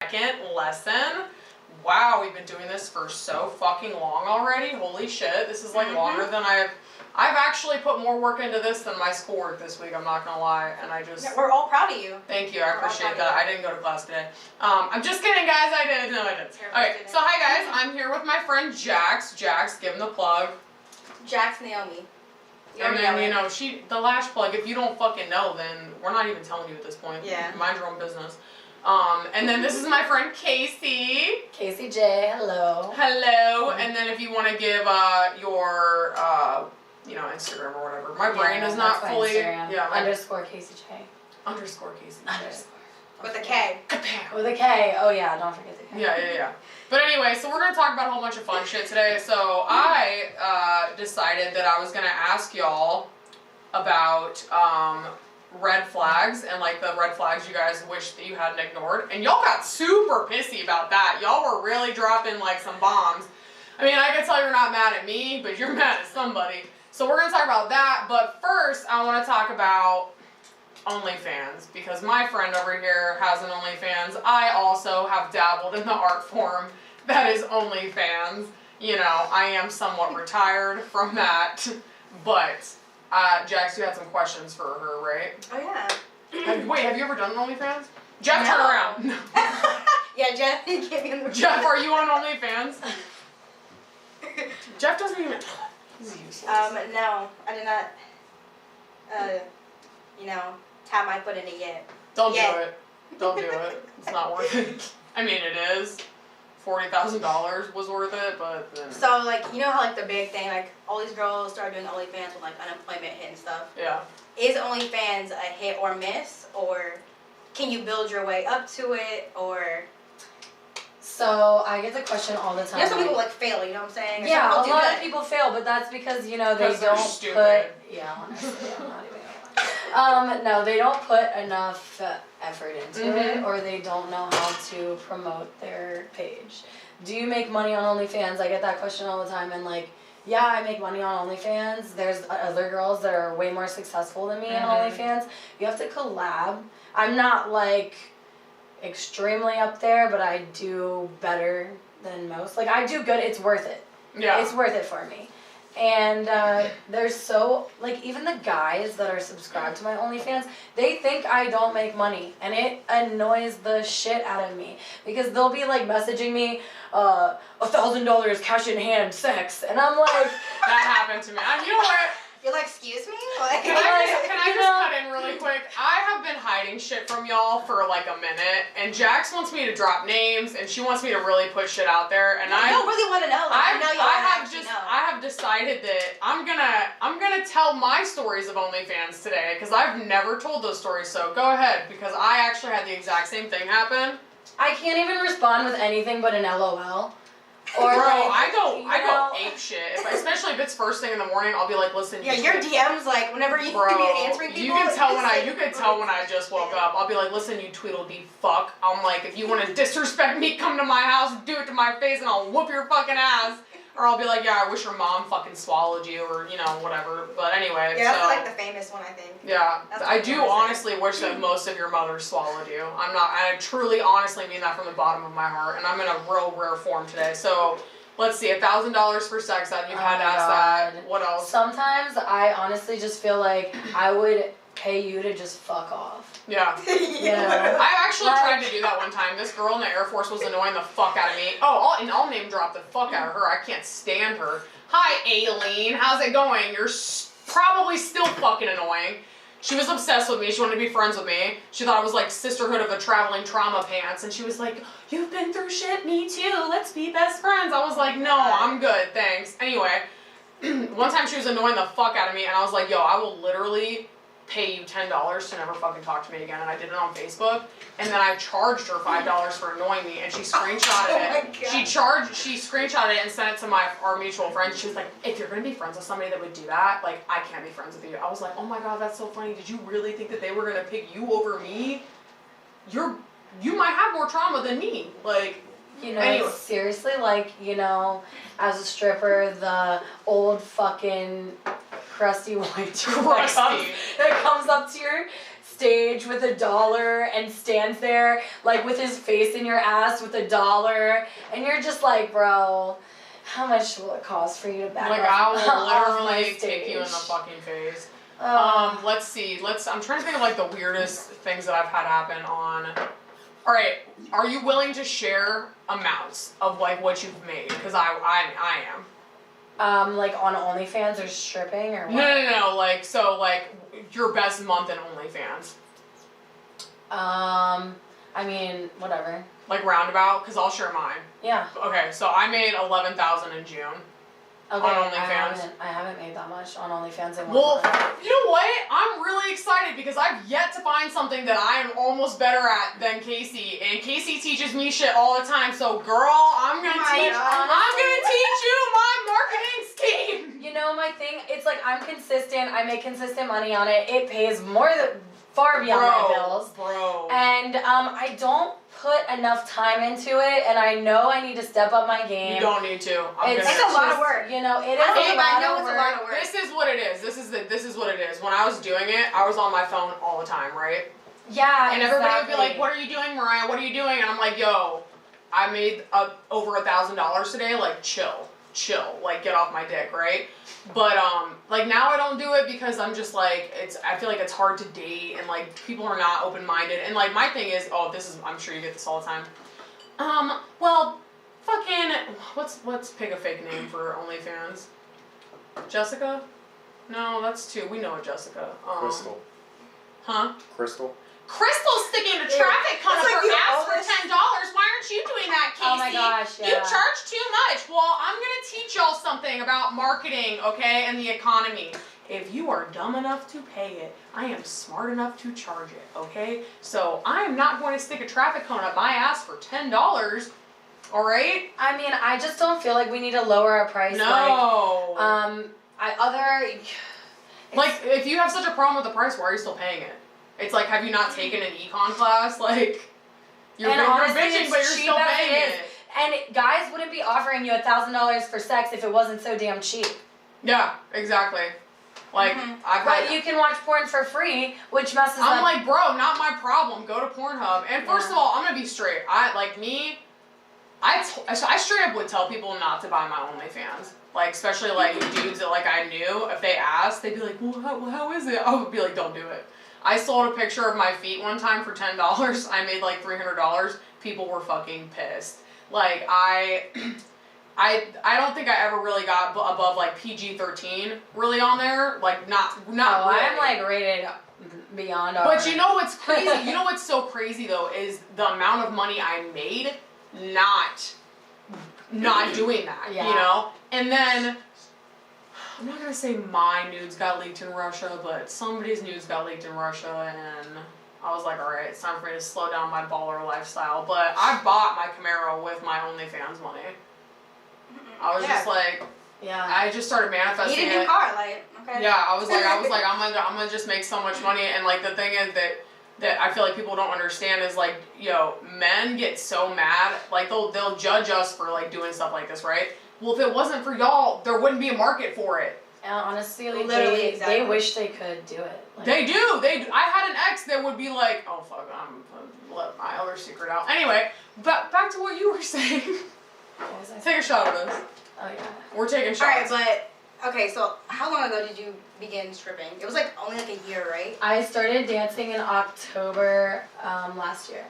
second lesson. Wow, we've been doing this for so fucking long already. Holy shit, this is like longer than I've actually put more work into this than my schoolwork this week, I'm not gonna lie, and I just... We're all proud of you. Thank you, I appreciate that. I didn't go to class today. I'm just kidding, guys, I did. No, I didn't. Okay, so hi guys, I'm here with my friend Jax. Jax, give him the plug. Jax Naomi. And then, you know, the lash plug, if you don't fucking know, then we're not even telling you at this point. Yeah. Mind your own business. And then this is my friend Casey. Casey J, hello. Hello. And then if you want to give your, you know, Instagram or whatever. My brain is not fully. Instagram. Yeah. Underscore Casey J. Underscore Casey J. Underscore. With a K. With a K. Oh yeah, don't forget the K. Yeah. But anyway, so we're going to talk about a whole bunch of fun shit today. So I decided that I was going to ask y'all about red flags and like the red flags you guys wish that you hadn't ignored. And y'all got super pissy about that. Y'all were really dropping like some bombs. I mean, I can tell you're not mad at me, but you're mad at somebody. So we're going to talk about that. But first, I want to talk about OnlyFans, because my friend over here has an OnlyFans. I also have dabbled in the art form that is OnlyFans. You know, I am somewhat retired from that, but Jax, you had some questions for her, right? Oh yeah. Wait, have you ever done an OnlyFans? Jeff, turn around. Yeah, Jeff, give me the... Jeff, are you on OnlyFans? Jeff doesn't even... He's useless. No, I did not, you know, tap my foot in it yet. Don't do it. Don't do it. It's not worth it. I mean, it is. $40,000 was worth it, but then... So, like, you know how, like, the big thing, like, all these girls start doing OnlyFans with, like, unemployment hit and stuff? Yeah. Is OnlyFans a hit or miss, or can you build your way up to it, or... So, I get the question all the time. You know, some people, like, fail, you know what I'm saying? Or yeah, some a people lot do of good. people fail, but that's because, you know, they don't stupid. put... Yeah, honestly, I'm not even gonna lie. No, they don't put enough effort into it, or they don't know how to promote their page. Do you make money on OnlyFans? I get that question all the time, and like, yeah, I make money on OnlyFans. There's other girls that are way more successful than me on OnlyFans. You have to collab. I'm not like extremely up there, but I do better than most. Like, I do good. It's worth it. Yeah. It's worth it for me. And there's so, like, even the guys that are subscribed to my OnlyFans, they think I don't make money. And it annoys the shit out of me. Because they'll be, like, messaging me, $1,000 cash in hand sex. And I'm like... That happened to me. You know what? You're like, excuse me? Like, Can I just cut in really quick? I have been hiding shit from y'all for like a minute, and Jax wants me to drop names, and she wants me to really put shit out there, and I don't really want to know. Like, I have decided that I'm gonna tell my stories of OnlyFans today, because I've never told those stories. So go ahead, because I actually had the exact same thing happen. I can't even respond with anything but an LOL. Or bro, like, I go ape shit. Especially if it's first thing in the morning, I'll be like, listen. Yeah, your DMs, like, whenever you bro, be answering people. You can tell when I just woke up. I'll be like, listen, you Tweedledee fuck. I'm like, if you want to disrespect me, come to my house, do it to my face, and I'll whoop your fucking ass. Or I'll be like, yeah, I wish your mom fucking swallowed you, or, you know, whatever. But anyway, yeah, that's like the famous one, I think. Yeah, I do honestly wish that most of your mothers swallowed you. I truly, honestly mean that from the bottom of my heart, and I'm in a real rare form today. So, let's see, $1,000 for sex ed. You've had to ask that. What else? Sometimes I honestly just feel like I would pay you to just fuck off. Yeah. You know? I actually tried to do that one time. This girl in the Air Force was annoying the fuck out of me. Oh, I'll name drop the fuck out of her. I can't stand her. Hi, Aileen. How's it going? You're probably still fucking annoying. She was obsessed with me. She wanted to be friends with me. She thought it was like Sisterhood of a Traveling Trauma Pants. And she was like, you've been through shit, me too. Let's be best friends. I was like, no, I'm good, thanks. Anyway, one time she was annoying the fuck out of me. And I was like, yo, I will literally pay you $10 to never fucking talk to me again. And I did it on Facebook. And then I charged her $5 for annoying me. And she screenshotted it. She screenshotted it and sent it to our mutual friend. She was like, if you're going to be friends with somebody that would do that, like, I can't be friends with you. I was like, oh my God, that's so funny. Did you really think that they were going to pick you over me? You might have more trauma than me. Like, you know, anyway. Seriously, like, you know, as a stripper, the old fucking crusty white dude that comes up to your stage with $1 and stands there like with his face in your ass with $1, and you're just like, bro, how much will it cost for you to back Like, off, I will off my literally stage? take you in the fucking face. Ugh. Let's see. I'm trying to think of like the weirdest things that I've had happen on. All right, are you willing to share amounts of like what you've made? Because I am. Like on OnlyFans or stripping or what? No. Like your best month in OnlyFans. I mean, whatever. Like roundabout, because I'll share mine. Yeah. Okay, so I made 11,000 in June. Okay. On OnlyFans. I haven't made that much on OnlyFans in 1 Well, month. you know what? I'm really excited because I've yet to find something that I am almost better at than Casey, and Casey teaches me shit all the time. So, girl, I'm gonna teach you my marketing scheme. You know, my thing, it's like I'm consistent. I make consistent money on it. It pays far beyond my bills. Bro. And I don't put enough time into it, and I know I need to step up my game. You don't need to. It's a lot of work. You know, it is I know it's a lot of work. This is what it is. This is what it is. When I was doing it, I was on my phone all the time, right? Yeah, and everybody would be like, "What are you doing, Mariah? What are you doing?" And I'm like, "Yo, I made over $1,000 today. Like, chill, like, get off my dick, right?" But like now I don't do it because I'm just like I feel like it's hard to date and like people are not open minded, and like my thing is, I'm sure you get this all the time. Well, fucking let's pick a fake name for OnlyFans. Jessica? No, that's two. We know a Jessica. Crystal. Huh? Crystal. Crystal's sticking a traffic cone up like her you ass for always- $10. Why aren't you doing that, Casey? Oh my gosh, yeah. You charge too much. Well, I'm gonna teach y'all something about marketing, okay, and the economy. If you are dumb enough to pay it, I am smart enough to charge it, okay? So I am not going to stick a traffic cone up my ass for $10. All right? I mean, I just don't feel like we need to lower our price. No. Like, if you have such a problem with the price, why are you still paying it? It's like, have you not taken an econ class? Like, you're honestly, bitching, it's but you're cheap still as paying it is. it. And guys wouldn't be offering you $1,000 for sex if it wasn't so damn cheap. Yeah, exactly. Like, But you can watch porn for free, which messes up. I'm like, bro, not my problem. Go to Pornhub. And first of all, I'm gonna be straight. I straight up would tell people not to buy my OnlyFans. Like, especially like dudes that like I knew, if they asked, they'd be like, well, how is it? I would be like, don't do it. I sold a picture of my feet one time for $10. I made like $300. People were fucking pissed. Like, I don't think I ever really got above like PG-13 really on there. Like, not really. I'm like rated beyond. But you know what's crazy? You know what's so crazy though is the amount of money I made not doing that. Yeah. You know, and then. I'm not gonna say my nudes got leaked in Russia, but somebody's nudes got leaked in Russia, and I was like, alright, it's time for me to slow down my baller lifestyle. But I bought my Camaro with my OnlyFans money. I was just like, I just started manifesting it. You need a new car, like, okay. Yeah, I was like, I'm gonna just make so much money, and like the thing is that I feel like people don't understand is like, men get so mad, like they'll judge us for like doing stuff like this, right? Well, if it wasn't for y'all, there wouldn't be a market for it. Honestly, Literally, they wish they could do it. Like, They do. I had an ex that would be like, oh fuck, I'm let my other secret out. Anyway, back to what you were saying. what was I saying? Take a shot of this. Oh yeah. We're taking shots. Alright, but, okay, so how long ago did you begin stripping? It was like only like a year, right? I started dancing in October last year.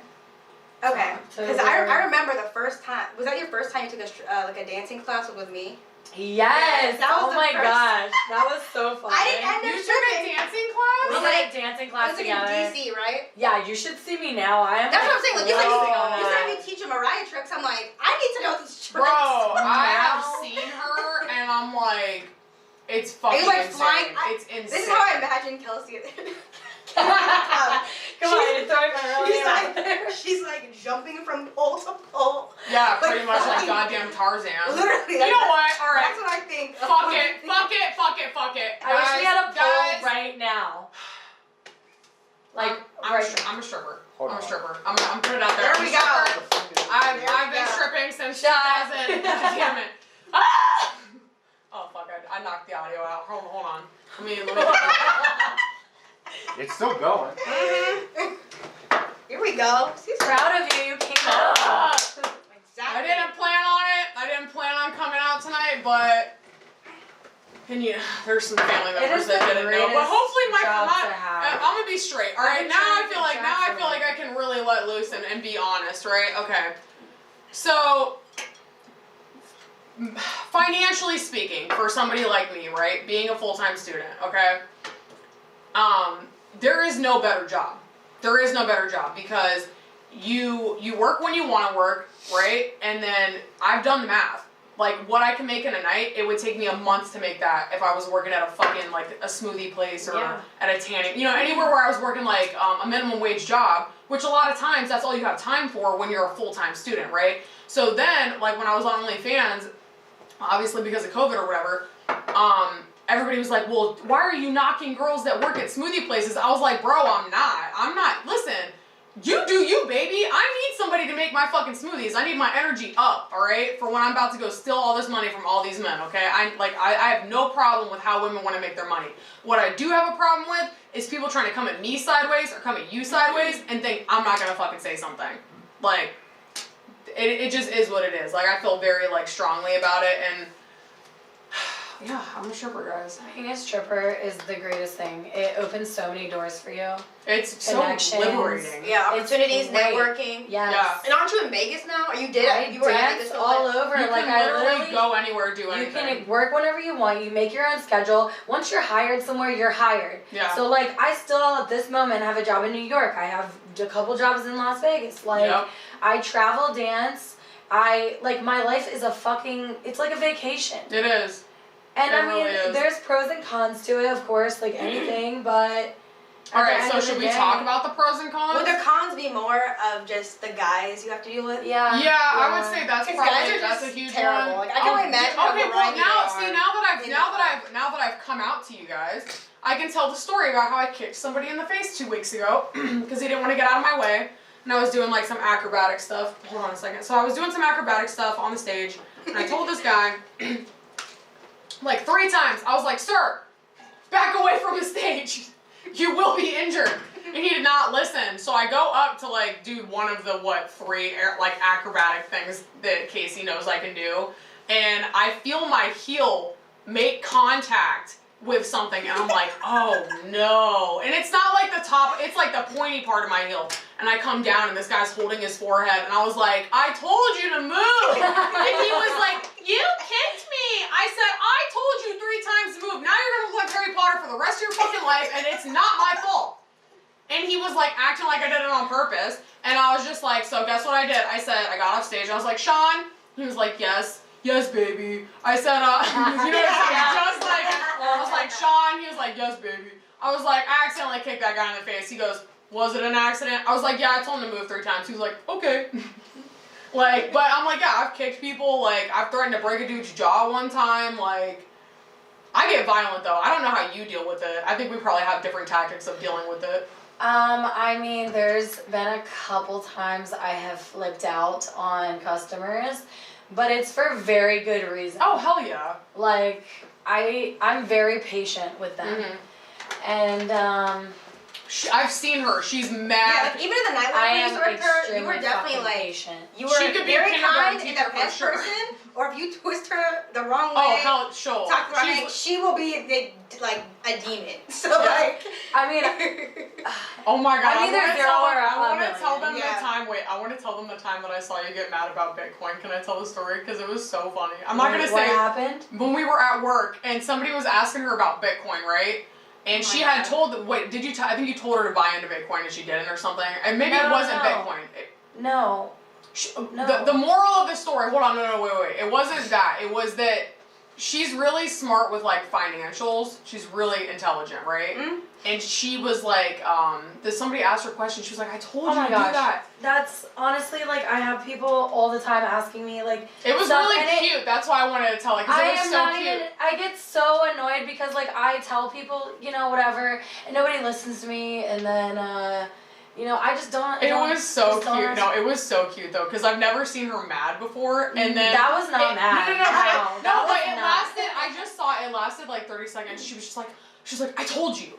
Okay, because October. I remember the first time. Was that your first time you took a dancing class with me? Yes. That was oh the my first- gosh, that was so fun. I didn't end You up took a stripping. dancing We class? Was did it- a dancing It class was like together. in DC, right? Yeah, you should see me now. I am. That's what I'm saying. Like, you flowing said on you that. started teaching Mariah tricks. I'm like, I need to know these tricks. Bro, I have Now- seen her and I'm like, it's fucking like insane. flying- It's insane. This is how I imagine Kelsey. Come on, you're throwing my real name out there. she's like jumping from pole to pole. Yeah, like pretty much like fucking- goddamn Tarzan. Literally. You know what? All right. That's what I think. Fuck it. I wish we had a poll guys. right now. Like, I'm right. I'm a stripper. Hold I'm a on. stripper. I'm putting it out there. There I'm we a go. stripper. I've been go. stripping since Shot. 2000. God damn it. Ah! Oh fuck! I knocked the audio out. Hold on. Let me. It's still going. Here we go. She's Proud of you. You came out. Exactly. I didn't plan on it. I didn't plan on coming out tonight, but there's some family members that didn't know. But hopefully I'm gonna be straight. All right, now I feel like I can really let loose and be honest, right? Okay. So financially speaking, for somebody like me, right, being a full-time student, okay, there is no better job. There is no better job because you work when you want to work, right? And then I've done the math. Like, what I can make in a night, it would take me a month to make that if I was working at a fucking, like, a smoothie place or at a tanning. You know, anywhere where I was working, like, a minimum wage job, which a lot of times that's all you have time for when you're a full-time student, right? So then, like, when I was on OnlyFans, obviously because of COVID or whatever, everybody was like, well, why are you knocking girls that work at smoothie places? I was like, bro, I'm not. Listen, you do you, baby. I need somebody to make my fucking smoothies. I need my energy up, all right, for when I'm about to go steal all this money from all these men, okay? I have no problem with how women want to make their money. What I do have a problem with is people trying to come at me sideways or come at you sideways and think I'm not going to fucking say something. Like, it just is what it is. Like, I feel very, like, strongly about it, and yeah, I'm a stripper, guys. Being a stripper is the greatest thing. It opens so many doors for you. It's so liberating. Yeah, opportunities, networking. Yes. Yeah. And aren't you in Vegas now? Or you I were at dance Vegas all over. You like, can I literally go anywhere, do anything. You can work whenever you want. You make your own schedule. Once you're hired somewhere, you're hired. Yeah. So, like, I still, at this moment, have a job in New York. I have a couple jobs in Las Vegas. Like, I travel, dance. My life is it's like a vacation. It is. And It really is. There's pros and cons to it, of course, like anything, but... Alright, so should we talk about the pros and cons? Would the cons be more of just the guys you have to deal with? Yeah. I would say that's a huge terrible. one. Like, I can only imagine how now that I've come out to you guys, I can tell the story about how I kicked somebody in the face 2 weeks ago because he didn't want to get out of my way. And I was doing like some acrobatic stuff. Hold on a second. So I was doing some acrobatic stuff on the stage, and I told this guy like 3 times, I was like, sir, back away from the stage. You will be injured. And he did not listen. So I go up to like do one of the 3 acrobatic things that Casey knows I can do. And I feel my heel make contact with something, and I'm like, oh no. And it's not like the top, it's like the pointy part of my heel. And I come down and this guy's holding his forehead, and I was like, I told you to move. And he was like, you kicked me. I said, I told you 3 times to move. Now you're gonna look like Harry Potter for the rest of your fucking life, and it's not my fault. And he was like acting like I did it on purpose. And I was just like, so guess what I did? I said, I got off stage, I was like, Sean? He was like, yes. Yes, baby. I said, you know, just like, I was like, Sean? He was like, yes, baby. I was like, I accidentally kicked that guy in the face. He goes, was it an accident? I was like, yeah, I told him to move 3 times. He was like, okay. Like, but I'm like, yeah, I've kicked people. Like, I've threatened to break a dude's jaw one time. Like, I get violent, though. I don't know how you deal with it. I think we probably have different tactics of dealing with it. There's been a couple times I have flipped out on customers, but it's for very good reason. Oh, hell yeah. Like, I'm very patient with them. Mm-hmm. And, I've seen her. She's mad. Yeah, like, even in the nightlife you worked her, you were definitely like, patient. You were very kind and the best person, or if you twist her the wrong way, talk to her, she will be like a demon. So like, oh my god, I want to tell them the time. Wait, I want to tell them the time that I saw you get mad about Bitcoin. Can I tell the story? Because it was so funny. I'm not gonna say what happened. When we were at work and somebody was asking her about Bitcoin, right? And she had told, I think you told her to buy into Bitcoin and she didn't or something. And maybe it wasn't Bitcoin. No. The moral of the story, hold on, no, wait. It wasn't that. It was that she's really smart with like financials. She's really intelligent, right? Mm-hmm. And she was like, somebody asked her a question. She was like, I told you to do that. That's honestly, like, I have people all the time asking me, like, it was really cute. That's why I wanted to tell, like, because it was so cute. I get so annoyed because, like, I tell people, you know, whatever, and nobody listens to me, and then, you know, I just don't. It was so cute. No, it was so cute, though, because I've never seen her mad before, and then. That was not mad. No, but it lasted, I just saw it lasted, like, 30 seconds. She was just like, she's like, I told you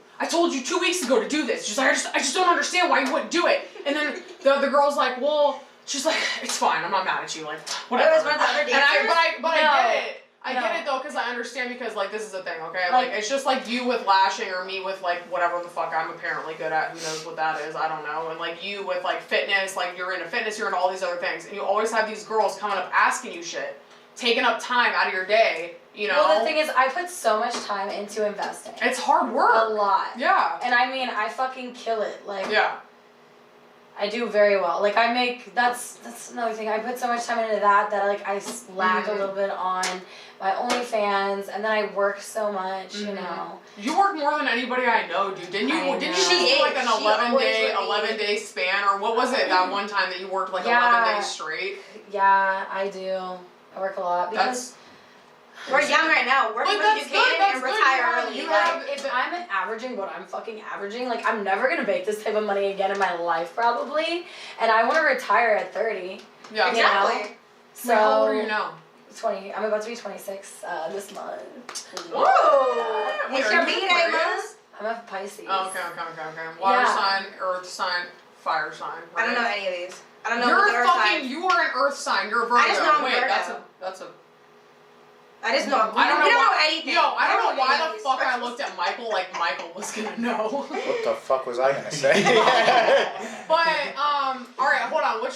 2 weeks ago to do this. She's like, I just don't understand why you wouldn't do it. And then the girl's like, well, she's like, it's fine, I'm not mad at you, like, whatever. It was one of the other dancers? I get it. I get it though, because I understand, because like this is the thing, okay? Like it's just like you with lashing, or me with like whatever the fuck I'm apparently good at. Who knows what that is? I don't know. And like you with like fitness, like you're into fitness, you're into all these other things, and you always have these girls coming up asking you shit, taking up time out of your day. You know. Well, the thing is, I put so much time into investing. It's hard work. A lot. Yeah. And I mean, I fucking kill it. Like. Yeah. I do very well. Like I make, that's another thing. I put so much time into that like I lack a little bit on my OnlyFans, and then I work so much, you know. You work more than anybody I know, dude. Didn't you do like an 11 day span, or what was it that one time that you worked like 11 days straight? Yeah, I do. I work a lot because we're young right now. Work with education and retire early. If I'm averaging what I'm fucking averaging, like I'm never gonna make this type of money again in my life probably, and I want to retire at 30. Yeah, exactly. You know? So how old are you now? 20. I'm about to be 26 this month. Whoa! What's your B-Day month? I'm a Pisces. Oh, okay. Water sign, earth sign, fire sign. Right? I don't know any of these. I don't know You're what the earth sign. you are an earth sign. You're a Virgo. I just know I'm Virgo. That's a. I just know. I don't know anything. Yo, I don't know why the fuck I looked at Michael like Michael was gonna know. What the fuck was I gonna say? But all right, hold on. What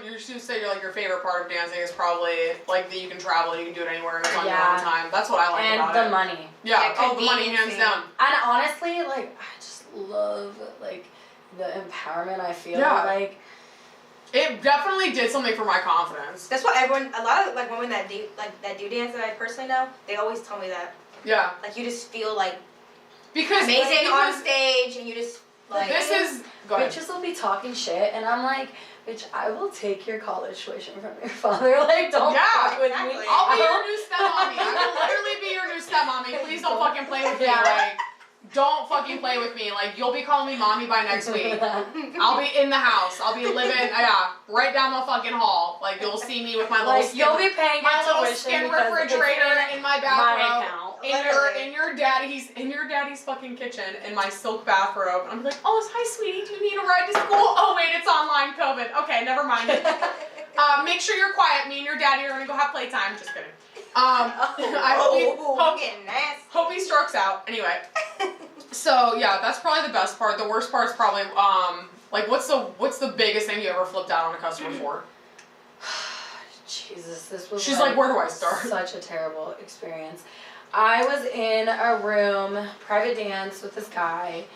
you should say? Your favorite part of dancing is probably like that you can travel and you can do it anywhere and it's on your own time. That's what I like about it. And the money. Yeah. Oh, the money, hands down. And honestly, like I just love like the empowerment I feel. Like. It definitely did something for my confidence. That's what a lot of like women that do dance that I personally know, they always tell me that. Yeah. Like you just feel like amazing on stage, and you just like. Bitches will be talking shit, and I'm like, bitch, I will take your college tuition from your father. Like, don't fuck with me. I'll be your new stepmommy. I will literally be your new stepmommy. Please don't fucking play with me. Like. Don't fucking play with me. Like, you'll be calling me mommy by next week. I'll be in the house. I'll be living, right down the fucking hall. Like, you'll see me with my little you'll be paying my little skin refrigerator in my bathrobe. In your daddy's fucking kitchen in my silk bathrobe. I'm like, oh, hi, sweetie. Do you need a ride to school? Oh, wait, it's online COVID. Okay, never mind. Make sure you're quiet. Me and your daddy are gonna go have playtime. Just kidding. Hope he strokes out. Anyway. So yeah, that's probably the best part. The worst part is probably like what's the biggest thing you ever flipped out on a customer for? Jesus, this was. She's like, where do I start? Such a terrible experience. I was in a room, private dance with this guy,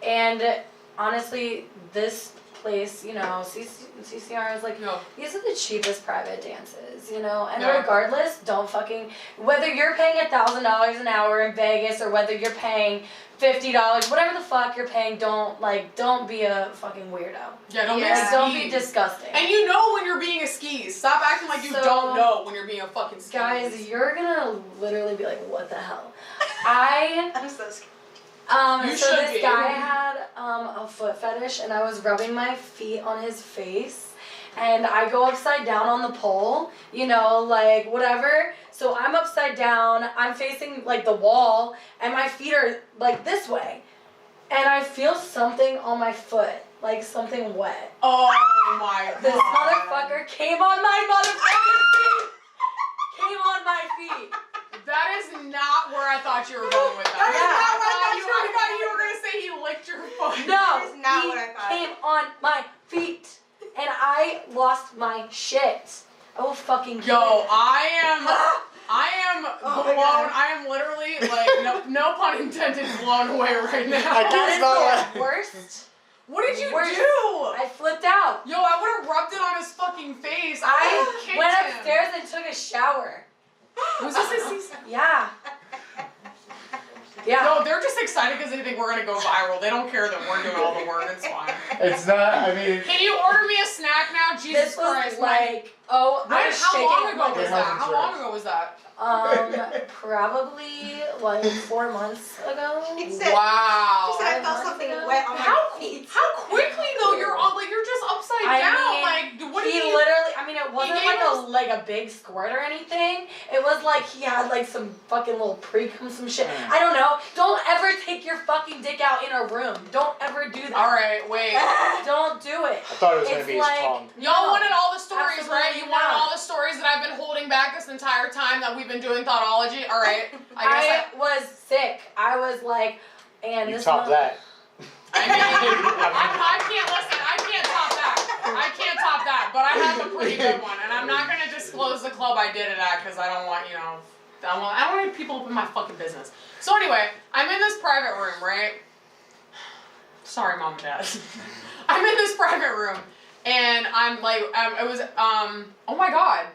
and honestly, this place, you know, CCR is like, these are the cheapest private dances, you know, and regardless, don't fucking, whether you're paying $1,000 an hour in Vegas or whether you're paying $50, whatever the fuck you're paying, don't be a fucking weirdo. Yeah, don't be disgusting. And you know when you're being a skis. Stop acting like you don't know when you're being a fucking skis. Guys, you're gonna literally be like, what the hell? I'm so scared. So this guy had a foot fetish, and I was rubbing my feet on his face, and I go upside down on the pole, you know, like whatever. So I'm upside down, I'm facing like the wall, and my feet are like this way, and I feel something on my foot, like something wet. Oh my god! This motherfucker came on my motherfucking feet. Came on my feet. That is not where I thought you were going with that. I thought you were going to say he licked your foot. No, that is not what I thought. He came on my feet, and I lost my shit. I will fucking kill him. I am blown. I am literally, like, no pun intended, blown away right now. That is the worst. What did you do? I flipped out. Yo, I would have rubbed it on his fucking face. I went upstairs and took a shower. Was this a season? Yeah. Yeah. No, they're just excited because they think we're gonna go viral. They don't care that we're doing all the work. It's fine. It's not. I mean. Can you order me a snack now? Jesus Christ! Like, how long ago was that? How long ago was that? Probably like 4 months ago. Wow. She said I felt something wet on my feet. How quickly though? You're on, like you're just upside down. What do you mean? Literally, I mean, it wasn't like a big squirt or anything. It was like he had like some fucking little pre-cum, some shit. I don't know. Don't ever take your fucking dick out in a room. Don't ever do that. Alright, wait. Don't do it. I thought it was gonna be his tongue. Y'all wanted all the stories, right? You wanted not. all the stories that I've been holding back this entire time that we've been doing Thotology. Alright. I was sick. I was like, and You this top that. I mean, I can't listen. I can't top that. I can't top that. But I have a pretty good one, and I'm not gonna disclose the club I did it at because I don't want I don't want people up in my fucking business. So anyway, I'm in this private room, right? Sorry, Mom and Dad. I'm in this private room, and I'm like, oh my God.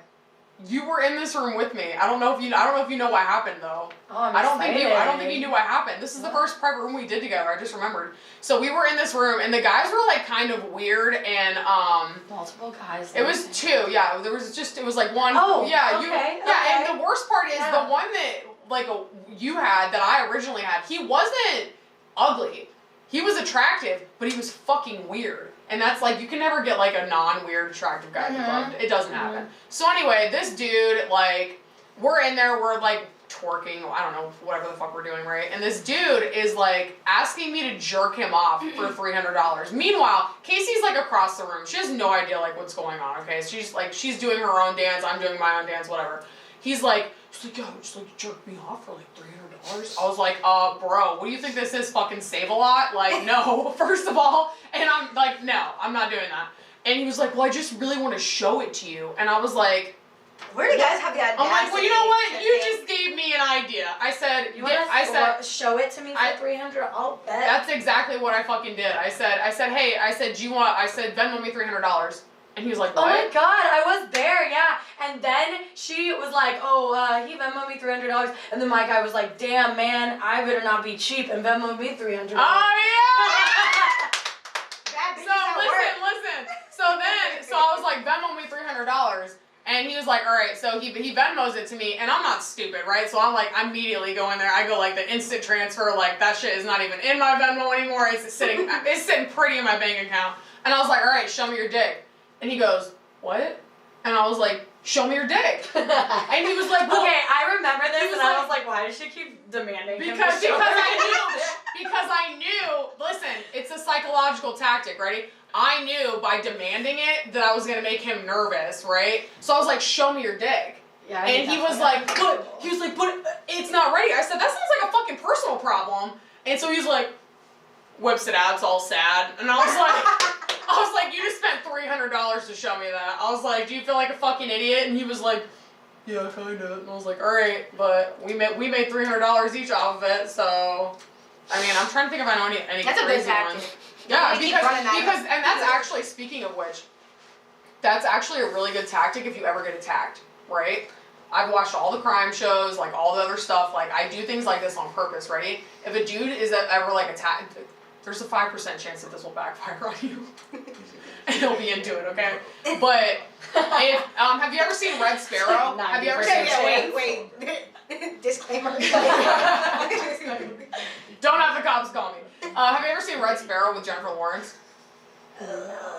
You were in this room with me. I don't know if you know what happened though. Oh, I'm I don't think excited. you knew what happened. This is the first private room we did together. I just remembered. So we were in this room, and the guys were like kind of weird, and multiple guys. it was two. Yeah, it was like one. Oh, yeah, okay, yeah. And the worst part is the one that you had that I originally had. He wasn't ugly. He was attractive, but he was fucking weird. And that's like, you can never get like a non-weird attractive guy at the club. It doesn't happen. So anyway, this dude, like, we're in there, we're like twerking, I don't know, whatever the fuck we're doing, right? And this dude is like asking me to jerk him off for $300. Meanwhile, Casey's like across the room. She has no idea like what's going on, okay? She's doing her own dance, I'm doing my own dance, whatever. He's like, yo, just like jerk me off for like $300. I was like, bro, what do you think this is, fucking Save-A-Lot? Like, no, first of all. And I'm like, no, I'm not doing that. And he was like, well, I just really want to show it to you. And I was like, where do you guys have the audacity? I'm like, well, you know what? You just gave me an idea. I said, show it to me for $300. I'll bet. That's exactly what I fucking did. I said, hey, Venmo me $300. And he was like, what? Oh my God, I was there, yeah. And then she was like, he Venmoed me $300. And then my guy was like, damn, man, I better not be cheap and Venmo me $300. Oh, yeah! Listen. So I was like, Venmo me $300. And he was like, all right, so he Venmos it to me, and I'm not stupid, right? So I'm like, I immediately go in there, I go like the instant transfer, like that shit is not even in my Venmo anymore, it's sitting pretty in my bank account. And I was like, all right, show me your dick. And he goes, what? And I was like, show me your dick. And he was like, well, okay, I remember this, and I was like, why does she keep demanding because I knew, listen, it's a psychological tactic, ready? I knew by demanding it that I was gonna make him nervous, right? So I was like, show me your dick. Yeah, and he was like, but it's not ready. I said, that sounds like a fucking personal problem. And so he's like, whips it out, it's all sad. And I was like, you just spent $300 to show me that. I was like, do you feel like a fucking idiot? And he was like, yeah, kinda. And I was like, all right, but we made $300 each off of it, so I mean, I'm trying to think if I know any that's crazy a good tactic. ones. Yeah, because and that's actually, speaking of which, that's actually a really good tactic if you ever get attacked, right? I've watched all the crime shows, like all the other stuff, like I do things like this on purpose, ready? If a dude is ever like attacked, there's a 5% chance that this will backfire on you. And he'll be into it, okay? But if have you ever seen Red Sparrow? Have you ever seen wait. Disclaimer. Don't have the cops call me. Have you ever seen Red Sparrow with Jennifer Lawrence?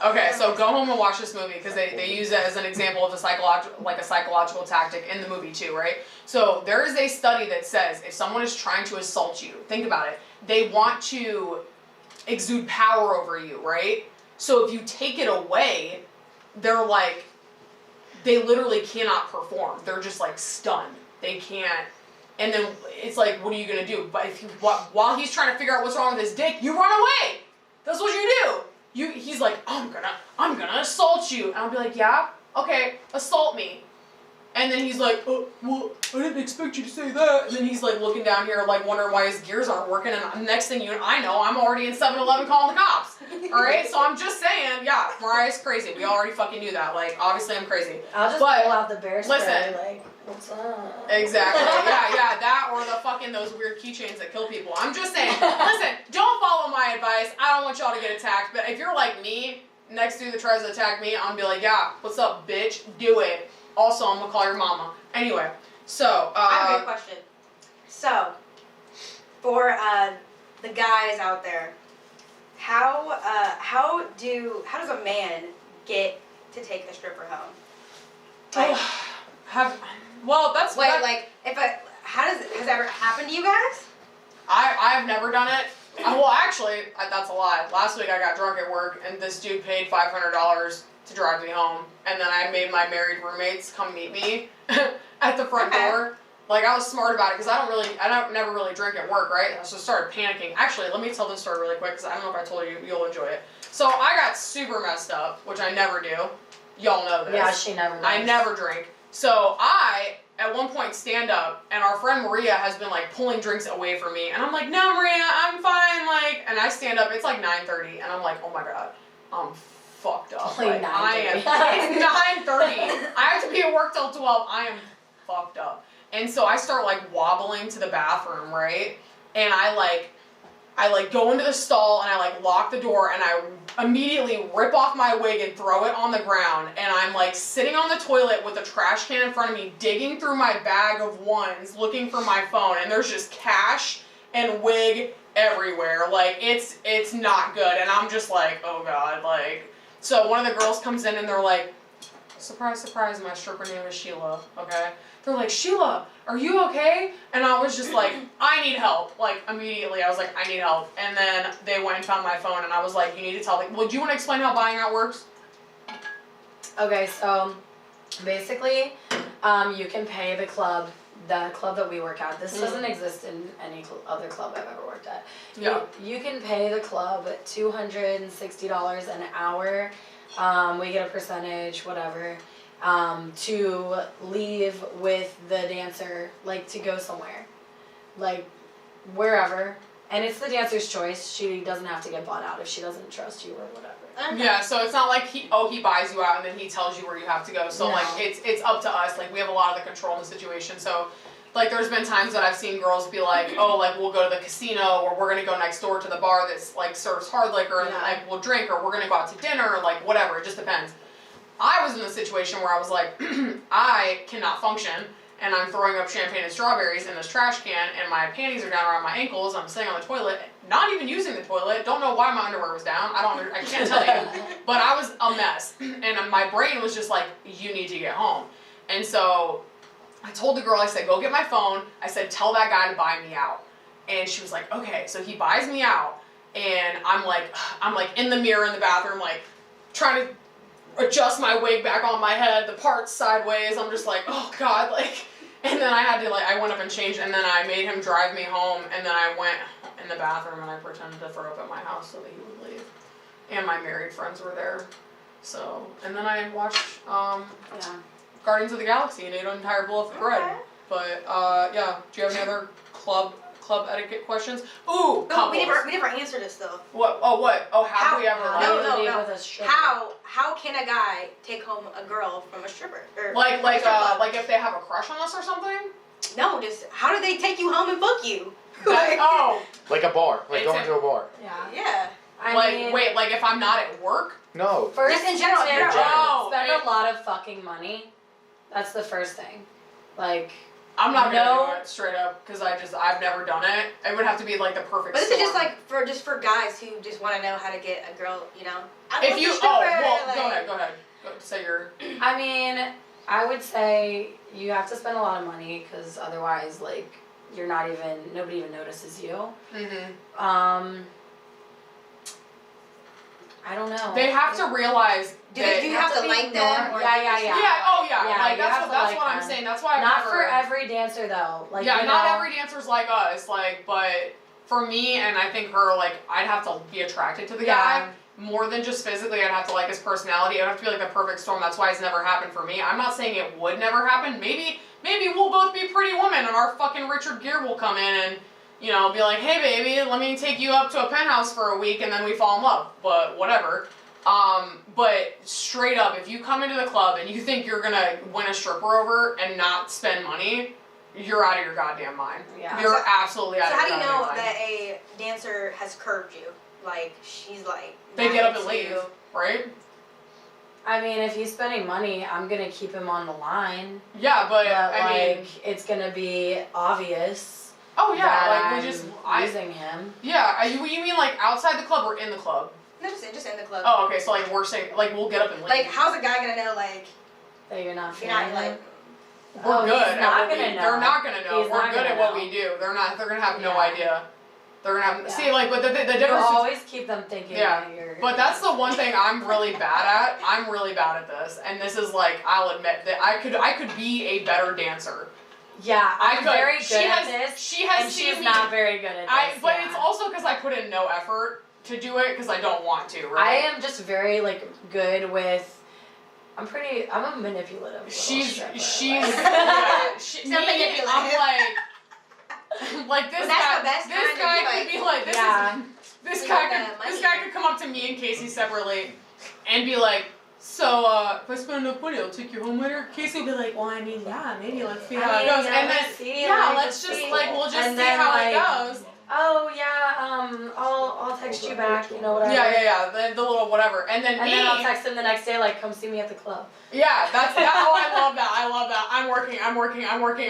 Okay, so go home and watch this movie because they use it as an example of a psychological tactic in the movie too, right? So there is a study that says if someone is trying to assault you, think about it, they want to exude power over you, right? So if you take it away, they're like, they literally cannot perform. They're just like stunned. They can't. And then it's like, what are you gonna do? But while he's trying to figure out what's wrong with his dick, you run away. That's what you do. He's like, I'm gonna assault you. And I'll be like, yeah, okay, assault me. And then he's like, oh, well, I didn't expect you to say that. And then he's like looking down here, like wondering why his gears aren't working. And next thing I know, I'm already in 7-Eleven calling the cops. All right, so I'm just saying, yeah, Mariah's crazy. We already fucking knew that. Like, obviously, I'm crazy. I'll just pull out the bear spray. Listen, like, what's up? Exactly. Yeah, that or the fucking those weird keychains that kill people. I'm just saying. Listen, don't follow my advice. I don't want y'all to get attacked. But if you're like me, next dude that tries to attack me, I'm gonna be like, yeah, what's up, bitch? Do it. Also, I'm gonna call your mama. Anyway, so I have a good question. So, for the guys out there, how does a man get to take the stripper home? Like, that's wait, like has it ever happened to you guys? I've never done it. Well, actually, that's a lie. Last week I got drunk at work and this dude paid $500 to drive me home, and then I made my married roommates come meet me at the front door. Like, I was smart about it because I never really drink at work, right? So I started panicking. Actually, let me tell this story really quick because I don't know if I told you, you'll enjoy it. So I got super messed up, which I never do. Y'all know this. Yeah, she never does. I never drink. So I, at one point, stand up, and our friend Maria has been, like, pulling drinks away from me. And I'm like, no, Maria, I'm fine. Like, and I stand up. It's like 9:30, and I'm like, oh, my God. I'm fucked up. Like it's 9:30. I have to be at work till 12. I am fucked up. And so I start, like, wobbling to the bathroom, right? And I go into the stall and I like lock the door and I immediately rip off my wig and throw it on the ground, and I'm like sitting on the toilet with a trash can in front of me, digging through my bag of ones looking for my phone, and there's just cash and wig everywhere. Like it's not good, and I'm just like, oh God. Like, so one of the girls comes in and they're like, surprise, surprise, my stripper name is Sheila, okay? They're like, Sheila, are you okay? And I was just like, I need help. Like, immediately, I was like, I need help. And then they went and found my phone, and I was like, you need to tell them. Well, do you want to explain how buying out works? Okay, so basically, you can pay the club that we work at. This doesn't exist in any other club I've ever worked at. Yeah. You can pay the club $260 an hour. We get a percentage, whatever. To leave with the dancer, like to go somewhere, like wherever, and it's the dancer's choice. She doesn't have to get bought out if she doesn't trust you or whatever. Yeah, so it's not like he buys you out and then he tells you where you have to go. So like it's up to us. Like we have a lot of the control in the situation. So like there's been times that I've seen girls be like, oh, like we'll go to the casino, or we're gonna go next door to the bar that's like serves hard liquor, and like we'll drink, or we're gonna go out to dinner, or like whatever. It just depends. I was in the situation where I was like, I cannot function, and I'm throwing up champagne and strawberries in this trash can, and my panties are down around my ankles. I'm sitting on the toilet, not even using the toilet. Don't know why my underwear was down. I can't tell you, but I was a mess, and my brain was just like, you need to get home. And so I told the girl, I said, go get my phone. I said, tell that guy to buy me out. And she was like, okay. So he buys me out, and I'm like in the mirror in the bathroom, like trying to adjust my wig back on my head, the parts sideways. I'm just like, oh God, like, and then I went up and changed, and then I made him drive me home, and then I went in the bathroom and I pretended to throw up at my house so that he would leave. And my married friends were there. So, and then I watched Guardians of the Galaxy and ate an entire loaf of bread. But yeah, do you have any other club etiquette questions? Ooh, no, we never answered this though. What? Oh, what? Oh, have we ever? No. How can a guy take home a girl from a stripper? Like if they have a crush on us or something? No, just how do they take you home and book you? Like a bar, like going to a bar. Yeah. Wait, like if I'm not at work? No. First, just in general. Spend a lot of fucking money. That's the first thing. Like. I'm not gonna do it straight up because I've never done it. It would have to be like the perfect. But this storm. is just like for guys who just want to know how to get a girl, you know. If you go ahead. Go say your. I mean, I would say you have to spend a lot of money because otherwise, like, nobody even notices you. Mm-hmm. I don't know. They have to realize. Do you have to like them? Yeah. Yeah. Oh yeah. Like that's like what I'm saying. That's why. Not for every dancer though. Like not every dancer's like us. Like, but for me and I think her, like I'd have to be attracted to the guy more than just physically. I'd have to like his personality. It'd have to be like the perfect storm. That's why it's never happened for me. I'm not saying it would never happen. Maybe we'll both be pretty women and our fucking Richard Gere will come in and. You know, be like, hey baby, let me take you up to a penthouse for a week and then we fall in love. But whatever. But straight up, if you come into the club and you think you're gonna win a stripper over and not spend money, you're out of your goddamn mind. Yeah. You're absolutely out of your goddamn mind. So how do you know that a dancer has curved you? Like, she's like... They get up and leave, right? I mean, if he's spending money, I'm gonna keep him on the line. Yeah, but I mean... it's gonna be obvious. Oh yeah, like I'm using him. Yeah, you mean like outside the club or in the club? No, just in the club. Oh, okay. So like we're saying, like we'll get up and leave. Like, how's a guy gonna know like that you're not you're not like? We're good. He's not gonna know. They're not gonna know. He's We're not good gonna at what know. we do. They're gonna have no Yeah. idea. They're gonna have Yeah. see like, but the difference. You is- always keep them thinking. Yeah. That you're. But that's the one thing I'm really bad at. I'm really bad at this, and this is like I'll admit that I could be a better dancer. Yeah, I'm could. very good She at has- this. she has and seen she's me- not very good at this. But yeah. it's also because I put in no effort to do it because I don't want to. I Right? am just very like good with. I'm a manipulative. Little She's stripper, she's like. yeah, she, Not me, manipulative. I'm like this But that's guy. the best This kind guy of, could like- be like this Yeah. is this We guy got could the this money. guy could come up to me and Casey separately, and be like, so if I spend enough money, I'll take you home later. Casey will be like, well, I mean, yeah, maybe let's see how it goes, and then let's just like we'll just And see then, how like, it goes. Oh yeah, I'll text you back, you know, whatever. Yeah. The little whatever, and then And me. then I'll text him the next day, like, come see me at the club. Yeah, that's that. Oh, I love that. I'm working.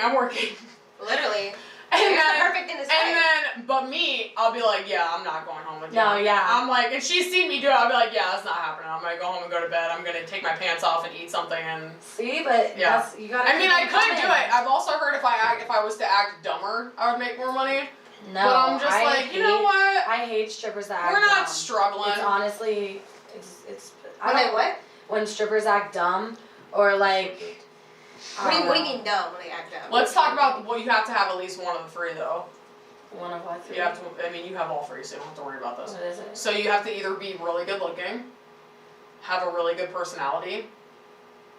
Literally. And It's the then, perfect thing to say. and then, but me, I'll be like, yeah, I'm not going home with you. No, yeah. I'm like, and she's seen me do it. I'll be like, yeah, that's not happening. I'm gonna go home and go to bed. I'm gonna take my pants off and eat something and. See, but Yeah. that's you gotta. I mean, I keep could it do it. I've also heard if I was to act dumber, I would make more money. No, but I'm just I like, hate, you know what? I hate strippers that act We're not dumb. struggling. It's honestly, it's. When they what? When strippers act dumb, or like. What do you mean dumb when they act dumb? Let's talk about well, you have to have at least one of the three though. One of what? Three? You have to. I mean, you have all three, so you don't have to worry about this. What is it? So you have to either be really good looking, have a really good personality,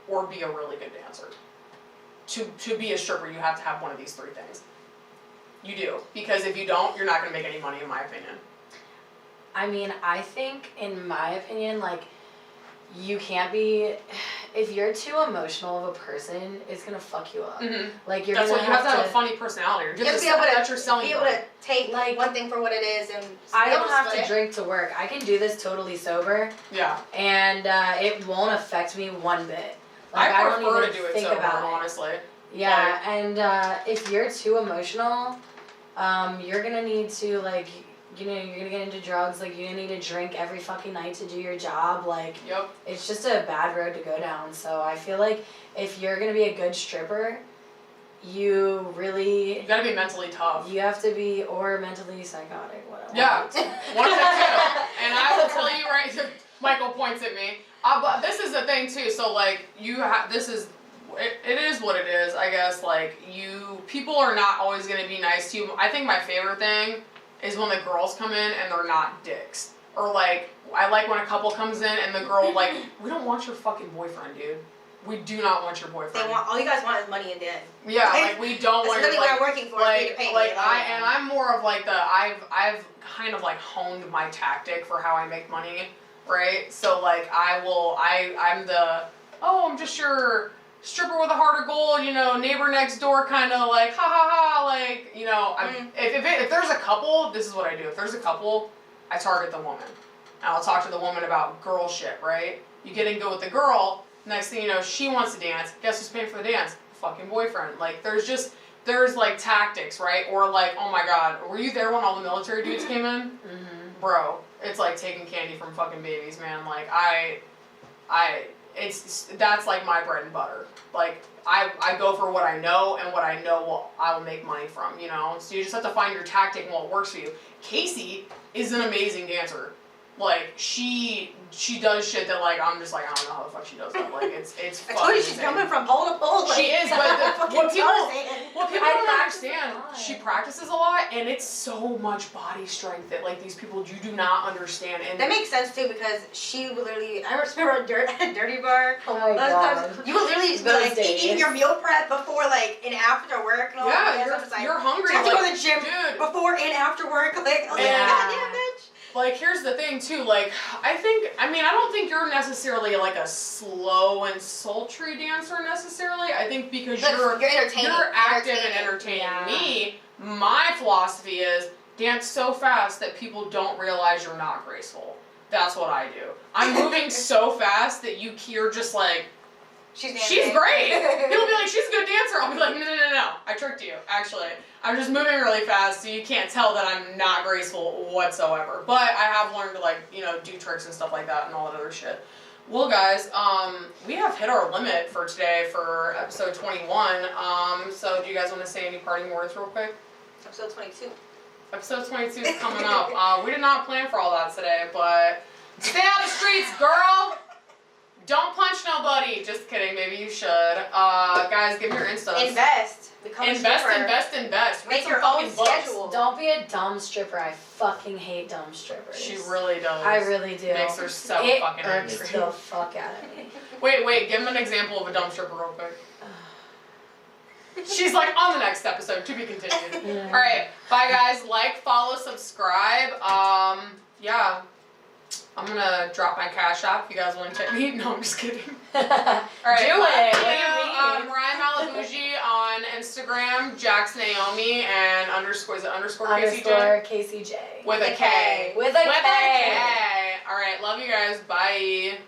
or be a really good dancer. To be a stripper, you have to have one of these three things. You do. Because if you don't, you're not going to make any money, in my opinion. I mean, I think, in my opinion, like, you can't be. If you're too emotional of a person, it's gonna fuck you up. Mm-hmm. Like you're That's gonna why you have to have a funny personality. Or You have just to be able that you're selling. be able to take Like, one thing for what it is and. I be able don't have split to it. drink to work. I can do this totally sober, Yeah. and it won't affect me one bit. Like, I don't prefer even to do it think sober, about it. honestly. Yeah, and if you're too emotional, you're gonna need to like, you know, you're gonna get into drugs. Like you're gonna need to drink every fucking night to do your job. Like Yep. it's just a bad road to go down. So I feel like if you're gonna be a good stripper, you really You gotta be mentally tough. you have to be or mentally psychotic. Whatever. Yeah. One of the two. And I will tell you right. Michael points at me. But this is the thing too. So like you have this is. It is what it is, I guess. Like people are not always gonna be nice to you. I think my favorite thing is when the girls come in and they're not dicks. Or like, I like when a couple comes in and the girl like, we don't want your fucking boyfriend, dude. We do not want your boyfriend. They want all you guys want is money and debt. Yeah, like we don't want your That's literally what I'm working for. like, is to pay like me. I'm more of like I've kind of like honed my tactic for how I make money, right? So like I'm just your stripper with a heart of gold, you know, neighbor next door kind of like, ha ha ha, like, you know, if there's a couple, this is what I do. If there's a couple, I target the woman. And I'll talk to the woman about girl shit, right? You get in good with the girl, next thing you know, she wants to dance. Guess who's paying for the dance? Fucking boyfriend. Like, there's like tactics, right? Or like, oh my god, were you there when all the military dudes came in? Mm-hmm. Bro, it's like taking candy from fucking babies, man. Like, that's like my bread and butter. Like, I go for what I know and what I know I will make money from, you know? So you just have to find your tactic and what works for you. Casey is an amazing dancer. Like, she does shit that, like, I'm just like, I don't know how the fuck she does that. Like, it's I fucking told you she's insane. coming from pole to pole. Like, She is, but what people I don't practice understand, a lot. she practices a lot, and it's so much body strength that, like, these people you do not understand. And That makes sense too because she would literally. I remember a dirty bar. Oh my Those god. times, you would literally just be Those like days. eating your meal prep before like and after work and all that. yeah, It's like, you're hungry. you have to go to Like, the gym dude, before and after work. Like, I was Yeah. like, God damn bitch. like, here's the thing, too. Like, I don't think you're necessarily, like, a slow and sultry dancer, necessarily. I think because But you're entertaining. You're active and entertaining. Yeah. Me, my philosophy is dance so fast that people don't realize you're not graceful. That's what I do. I'm moving so fast that you're just like, She's she's great. People be like, she's a good dancer. I'll be like, no. I tricked you, actually. I'm just moving really fast, so you can't tell that I'm not graceful whatsoever. But I have learned to, like, you know, do tricks and stuff like that and all that other shit. Well, guys, we have hit our limit for today for episode 21. So do you guys want to say any parting words real quick? Episode 22. Episode 22 is coming up. We did not plan for all that today, but stay out of the streets, girl! Don't punch nobody. Just kidding. Maybe you should. Guys, give me your Instas. Invest. Become a stripper. Invest. Make your own schedule. Don't be a dumb stripper. I fucking hate dumb strippers. She really does. I really do. Makes her so fucking angry. It irks the fuck out of me. Wait. Give him an example of a dumb stripper real quick. She's like, on the next episode, to be continued. Yeah. Alright, bye guys. Like, follow, subscribe. Yeah. I'm gonna drop my Cash App if you guys want to check me. No, I'm just kidding. Alright, do it. What do you mean? Mariah Malabuji on Instagram, Jax Naomi, and underscore KCJ? KCJ. With a K. With a K. Alright, love you guys. Bye.